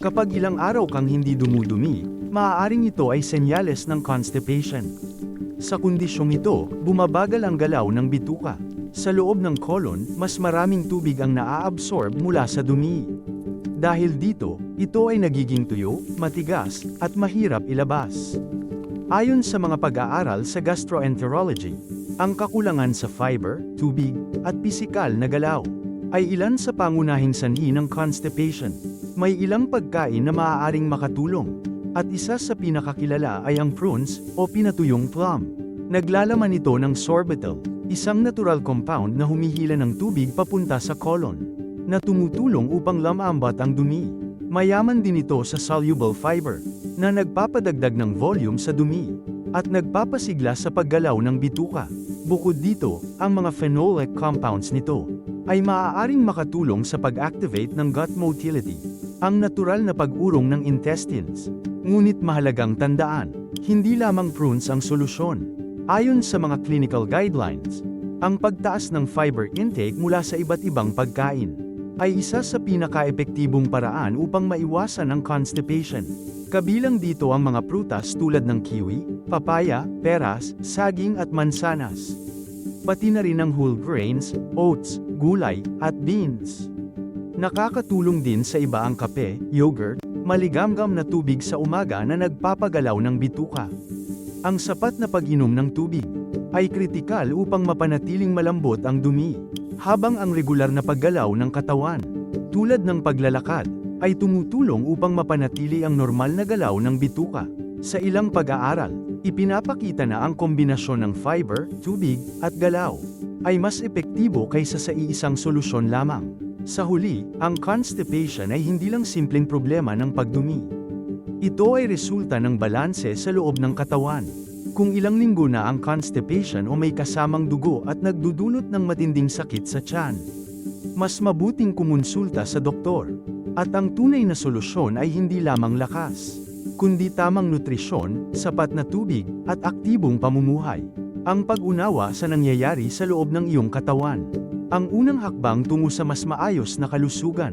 Kapag ilang araw kang hindi dumudumi, maaaring ito ay senyales ng constipation. Sa kondisyong ito, bumabagal ang galaw ng bituka. Sa loob ng colon, mas maraming tubig ang naa-absorb mula sa dumi. Dahil dito, ito ay nagiging tuyo, matigas, at mahirap ilabas. Ayon sa mga pag-aaral sa gastroenterology, ang kakulangan sa fiber, tubig, at pisikal na galaw ay ilan sa pangunahing sanhi ng constipation. May ilang pagkain na maaaring makatulong, at isa sa pinakakilala ay ang prunes o pinatuyong plum. Naglalaman ito ng sorbitol, isang natural compound na humihila ng tubig papunta sa colon, na tumutulong upang lamambat ang dumi. Mayaman din ito sa soluble fiber, na nagpapadagdag ng volume sa dumi, at nagpapasigla sa paggalaw ng bituka. Bukod dito, ang mga phenolic compounds nito ay maaaring makatulong sa pag-activate ng gut motility, ang natural na pag-urong ng intestines. Ngunit mahalagang tandaan, hindi lamang prunes ang solusyon. Ayon sa mga clinical guidelines, ang pagtaas ng fiber intake mula sa iba't ibang pagkain ay isa sa pinaka-epektibong paraan upang maiwasan ang constipation. Kabilang dito ang mga prutas tulad ng kiwi, papaya, peras, saging at mansanas. Pati na rin ang whole grains, oats, gulay, at beans. Nakakatulong din sa iba ang kape, yogurt, maligamgam na tubig sa umaga na nagpapagalaw ng bituka. Ang sapat na pag-inom ng tubig ay kritikal upang mapanatiling malambot ang dumi, habang ang regular na paggalaw ng katawan, tulad ng paglalakad, ay tumutulong upang mapanatili ang normal na galaw ng bituka. Sa ilang pag-aaral, ipinapakita na ang kombinasyon ng fiber, tubig, at galaw ay mas epektibo kaysa sa iisang solusyon lamang. Sa huli, ang constipation ay hindi lang simpleng problema ng pagdumi. Ito ay resulta ng balanse sa loob ng katawan. Kung ilang linggo na ang constipation o may kasamang dugo at nagdudulot ng matinding sakit sa tiyan, mas mabuting kumonsulta sa doktor. At ang tunay na solusyon ay hindi lamang lakas, kundi tamang nutrisyon, sapat na tubig, at aktibong pamumuhay. Ang pag-unawa sa nangyayari sa loob ng iyong katawan, ang unang hakbang tungo sa mas maayos na kalusugan.